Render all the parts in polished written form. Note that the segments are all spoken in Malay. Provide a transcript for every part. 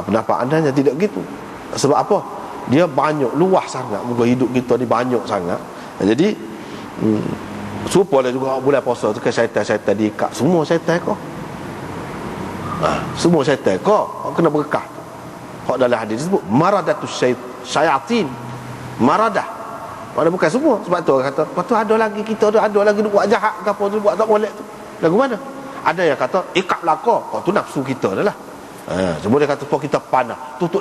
Pendapat anda tidak gitu. Sebab apa? Dia banyak, luas sangat. Muka hidup kita ni banyak sangat. Jadi supaya juga bulan puasa tu ke syaitan-syaitan diikat. Semua syaitan kau. Semua syaitan kau kena berkah. Hak dalam hadis disebut maradatus syayatin. Maradah. Mana bukan semua. Sebab tu orang kata, lepas tu ada lagi kita ada lagi buat jahat ke apa tu, buat tak molek tu. Lagu mana? Ada yang kata ikat belaka. Kau tu nafsu kita dah lah. Semua dia kata kita panah, tutup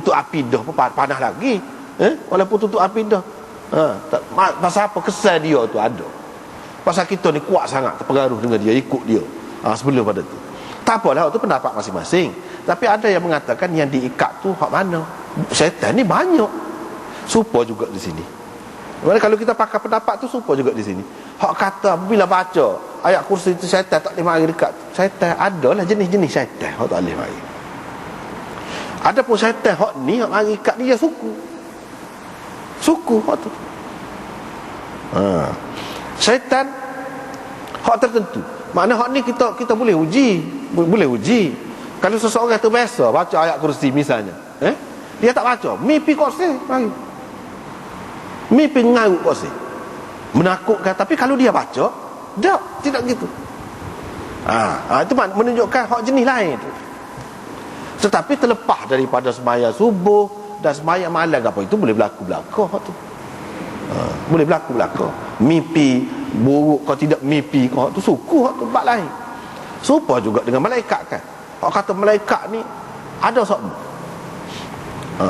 api dah panah lagi. Walaupun tutup api dah. Pasal apa kesan dia tu ada. Pasal kita ni kuat sangat terpengaruh dengan dia, ikut dia. Sebelum pada tu. Tak apalah, itu pendapat masing-masing. Tapi ada yang mengatakan yang diikat tu hak mana? Syaitan ni banyak. Serupa juga di sini. Kalau kita pakai pendapat tu serupa juga di sini. Hak kata bila baca ayat kursi itu syaitan tak boleh mari dekat. Syaitan adalah jenis-jenis syaitan hak tak boleh mari. Ada pun syaitan hak ni hak mari kat dia suku hak tu. Syaitan hak tertentu. Makna hak ni kita boleh uji. Kalau seseorang tu biasa baca ayat kursi misalnya, dia tak baca, mimpi kursi mari. Mimpi ngarut kursi. Menakutkan, tapi kalau dia baca, tidak gitu. Itu menunjukkan hak jenis lain tu. Tetapi terlepas daripada sembahyang subuh dan sembahyang malam apa itu boleh berlaku hak tu. Boleh berlaku. Mimpi buruk kau tidak mimpi kau tu suku hak tu bab lain. Serupa juga dengan malaikat kan. Hak kata malaikat ni ada sama.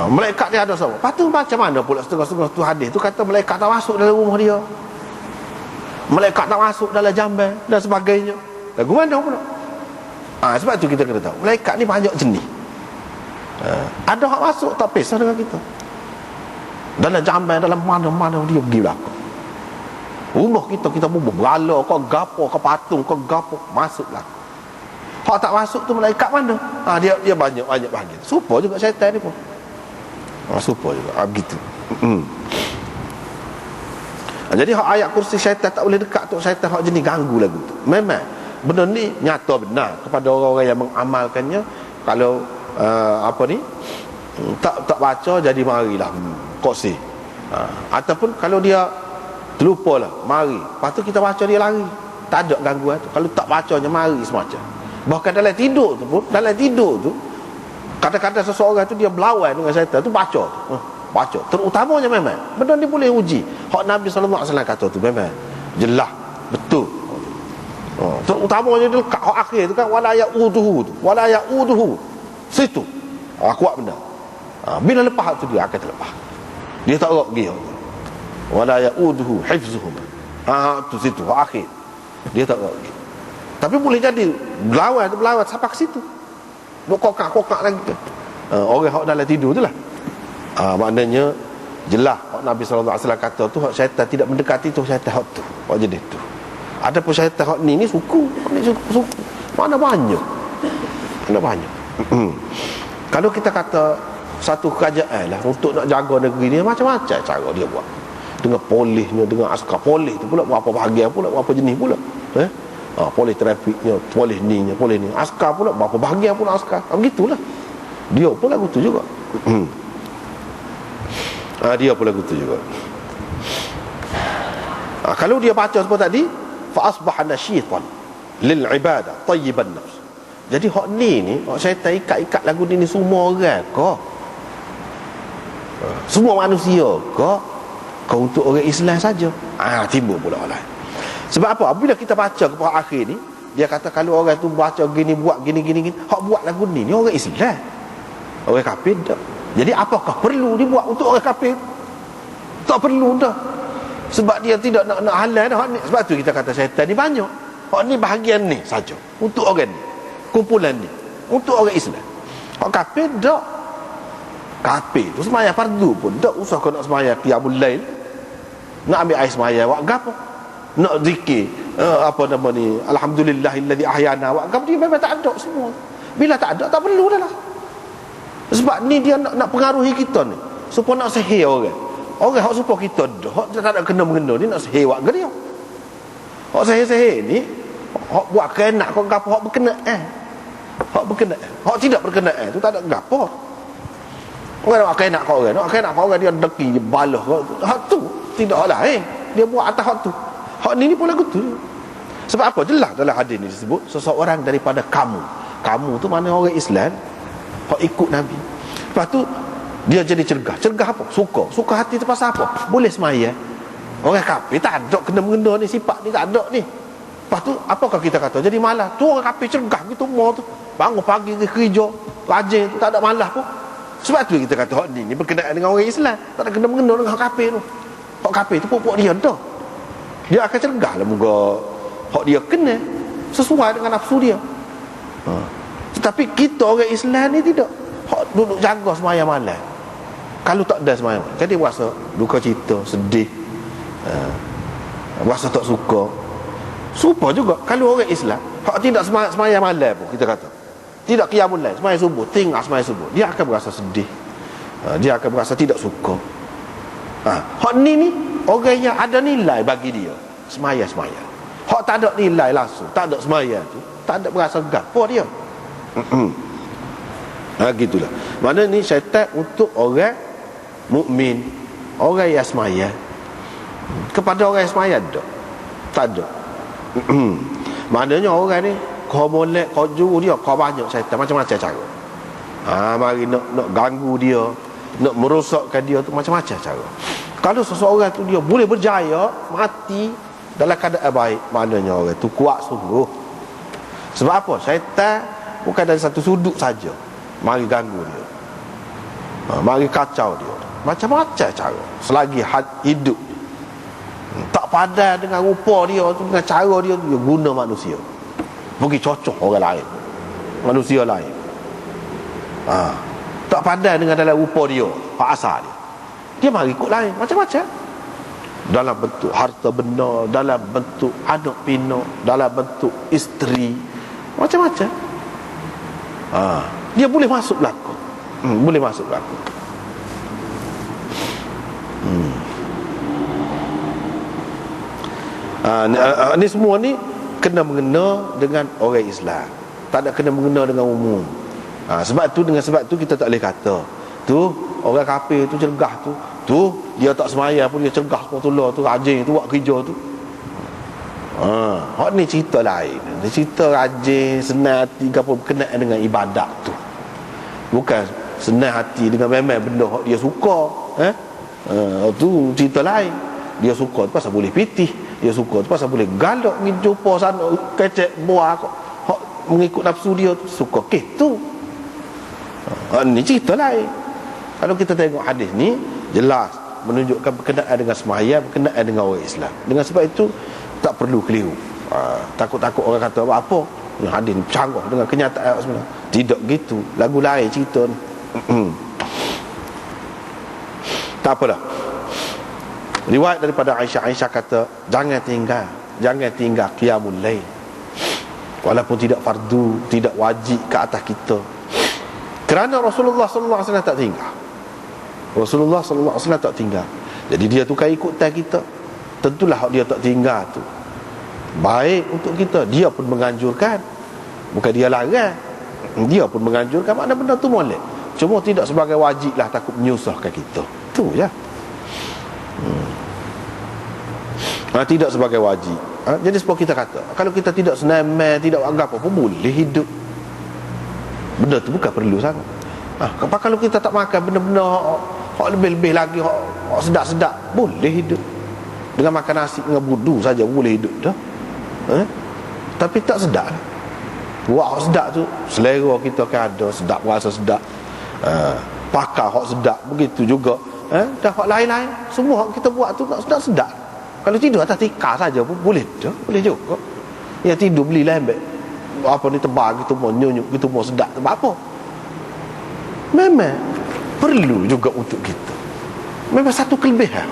Malaikat dia ada sama. Lepas tu macam mana pula setengah-setengah tu hadis tu kata malaikat tak masuk dalam rumah dia. Malaikat tak masuk dalam jamban dan sebagainya. Lagu mana pula? Sebab tu kita kena tahu malaikat ni banyak jenis. Ada hak masuk tak pisah dengan kita. Dalam jamban, dalam mana-mana dia pergi belakang. Rumah kita bubuh berala kau gapo kau patung kau gapo masuk belakang. Hak tak masuk tu malaikat mana? Dia banyak bahagian. Serupa juga syaitan ni pun. Serupa juga begitu. Jadi hak ayat kursi syaitan tak boleh dekat tu, syaitan hak jenis ganggu lagu tu. Memang benda ni nyata benar kepada orang-orang yang mengamalkannya. Kalau tak baca jadi marilah kursi. Ataupun kalau dia terlupalah mari, lepas tu kita baca dia lari, tak ada gangguan tu. Kalau tak bacanya mari semacam. Bahkan dalam tidur tu kadang-kadang seseorang tu dia berlawan dengan syaitan tu baca. Terutamanya memang benda ni boleh uji. Hak Nabi sallallahu alaihi wasallam kata tu memang jelas betul. Terutamanya dia lekat hak akhir tu kan wala yauduhu situ. Kuat benda. Bila lepas tu dia akan terlepas. Dia tak rok pergi. Wala yauduhu hifzuhum. Tu situ hak akhir. Dia tak rok pergi. Tapi boleh jadi berlawan sampai ke situ. Duk kokak lagi. Orang hak dalam tidur tu lah. Maknanya jelas Nabi sallallahu alaihi wasallam kata tu hak syaitan tidak mendekati tu syaitan hak tu. Hak jenis tu. Ada pun syaitan hak ni suku. Mana banyak. Kalau kita kata satu kerajaan lah untuk nak jaga negeri ni macam-macam cara dia buat. Dengan polisnya, dengan askar polis tu pula berapa bahagian pula, berapa jenis pula. Polis trafiknya, polis ni, askar pula berapa bahagian pula askar. Begitulah. Dia pun lagu tu juga. Kalau dia baca seperti tadi, fa asbaha nashitan lil ibadah tayyiban nafs. Jadi hak ni hak syaitan ikat lagu ni semua orang ke? Semua manusia ke? Kau untuk orang Islam saja. Timbul pula orang lain. Sebab apa? Bila kita baca ke akhir ni, dia kata kalau orang tu baca gini, buat gini, hak buat lagu ni orang Islam. Orang kafir tak. Jadi apakah perlu dibuat untuk orang kafir? Tak perlu dah. Sebab dia tidak nak halal dah hak ni. Sebab tu kita kata syaitan ni banyak. Hak ni bahagian ni saja. Untuk orang ni. Kumpulan ni. Untuk orang Islam. Hak kafir tak. Kafir tu sembahyang fardu pun tak usah kau nak sembahyang qiyamul lail. Nak ambil air sembahyang buat gapo? Nak zikir alhamdulillahillazi ahyana buat gapo? Dia memang tak ada semua. Bila tak ada tak perlu dah lah. Sebab ni dia nak pengaruhi kita ni supaya nak sihir orang hak supaya kita dah hak tak ada kena-mengena ni nak sihir buat ke dia. Hak sihir ni hak buat kena kau gapo hak berkenaan. Hak berkenaan, hak tidak berkenaan tu tak ada gapo. Orang nak kena kau orang, nak kena kau orang dia deki balah. Hak tu tidak lain. Dia buat atas hak tu. Hak ni pun lagu tu. Sebab apa? Jelas dalam hadis ni disebut seseorang daripada kamu. Kamu tu mana orang Islam hak ikut Nabi. Lepas tu dia jadi cergah. Cergah apa? Suka hati tu pasal apa? Boleh semaya. Orang kafir tak ada kena mengena ni, sifat ni tak ada ni. Lepas tu apakah kita kata? Jadi malas. Tu orang kafir cergah gitu mau tu. Bangun pagi ke kerja, rajin tu tak ada malas pun. Sebab tu kita kata hak ni berkenaan dengan orang Islam, tak ada kena mengena dengan hak kafir tu. Hak kafir tu pokok dia dah. Dia akan cergah lah muka hak dia kena sesuai dengan nafsu dia. Tetapi kita orang Islam ni tidak. Hak duduk jaga sembahyang malam. Kalau tak ada sembahyang, jadi rasa duka cita, sedih. Rasa tak suka. Supa juga kalau orang Islam hak tidak sembahyang malam pun kita kata. Tidak qiyamul lail, sembahyang subuh, tinggal sembahyang subuh, dia akan berasa sedih. Dia akan berasa tidak suka. Hak ni orang yang ada nilai bagi dia sembahyang. Hak tak ada nilai langsung, tak ada sembahyang tu, tak ada berasa gapo dia. Gitulah. Mana ni syaitan untuk orang mukmin, orang yang sembahyang. Kepada orang yang sembahyang tak ada. Maknanya orang ni kau molek, kau juru dia, kau banyak syaitan macam-macam cara. Mari nak ganggu dia, nak merosakkan dia tu macam-macam cara. Kalau seseorang tu dia boleh berjaya mati dalam keadaan baik, maknanya orang tu kuat sungguh. Sebab apa? Syaitan bukan dari satu sudut saja mari ganggu dia, mari kacau dia macam-macam cara. Selagi hidup tak padan dengan rupa dia tu, dengan cara dia tu, dia guna manusia pergi cocok orang lain, manusia lain. Tak padan dengan dalam rupa dia, hak asal dia mari ikut lain macam-macam, dalam bentuk harta benda, dalam bentuk anak pinak, dalam bentuk isteri, macam-macam. Dia boleh masuk belakang. Boleh masuk belakang. Ni semua ni kena mengena dengan orang Islam, tak ada kena mengena dengan umum. Sebab tu kita tak boleh kata tu orang kafir tu cergah tu dia tak sembahyang pun dia cergah sepatutnya tu, rajin tu buat kerja tu. Hak ni cerita lain. Dia cerita rajin, senang hati ke apa berkenaan dengan ibadat tu. Bukan senang hati dengan memang benda hak dia suka. Tu cerita lain. Dia suka tu pasal boleh pitih, dia suka tu pasal boleh galak pergi jumpa sana kecek buah hak mengikut nafsu dia tu, suka tu. Ni cerita lain. Kalau kita tengok hadis ni jelas menunjukkan berkenaan dengan sembahyang, berkenaan dengan orang Islam. Dengan sebab itu tak perlu keliru. Takut-takut orang kata apa ni hadis ni canggah dengan kenyataan sebenarnya. Tidak gitu, lagu lain cerita ni. Tak apalah. Riwayat daripada Aisyah kata jangan tinggal qiyamul lail, walaupun tidak fardu, tidak wajib ke atas kita. Kerana Rasulullah sallallahu alaihi wasallam tak tinggal. Rasulullah sallallahu alaihi wasallam tak tinggal. Jadi dia tukar ikutan kita. Tentulah hak dia tak tinggal tu baik untuk kita. Dia pun menganjurkan, bukan dia larang. Dia pun menganjurkan, makna benda tu molek. Cuma tidak sebagai wajib lah, takut menyusahkan kita. Tu je. Tidak sebagai wajib. Jadi sebab kita kata kalau kita tidak senamai, tidak anggap apa pun boleh hidup. Benda tu bukan perlu sangat. Kalau kita tak makan benda-benda hak lebih-lebih lagi, hak sedap-sedap, boleh hidup. Dengan makan nasi dengan budu saja boleh hidup dah. Tapi tak sedap. Buat hak sedap tu selera kita kan ada, sedap, rasa sedap. Pakai hak sedap, begitu juga dah hak lain-lain. Semua hak kita buat tu tak sedap-sedap. Kalau tidur atas tikar saja pun boleh dah, boleh juga. Ya tidur beli lembek apa ni tebal gitu mau nyunyuk gitu mau sedap sebab apa? Memang perlu juga untuk kita. Memang satu kelebihan.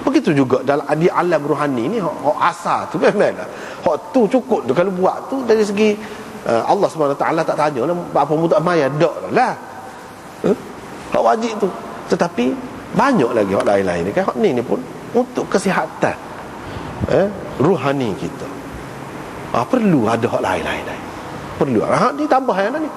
Begitu juga dalam di alam rohani ni hak asal tu memanglah. Hak tu cukup tu kalau buat tu dari segi Allah SWT tak tanya lah apa mutak maya dak lah. Hak wajib tu. Tetapi banyak lagi hak lain-lain ni kan. Hak ni pun untuk kesihatan rohani kita. Perlu ada hak lain-lain. Perlu. Ha, ni tambah yang ni.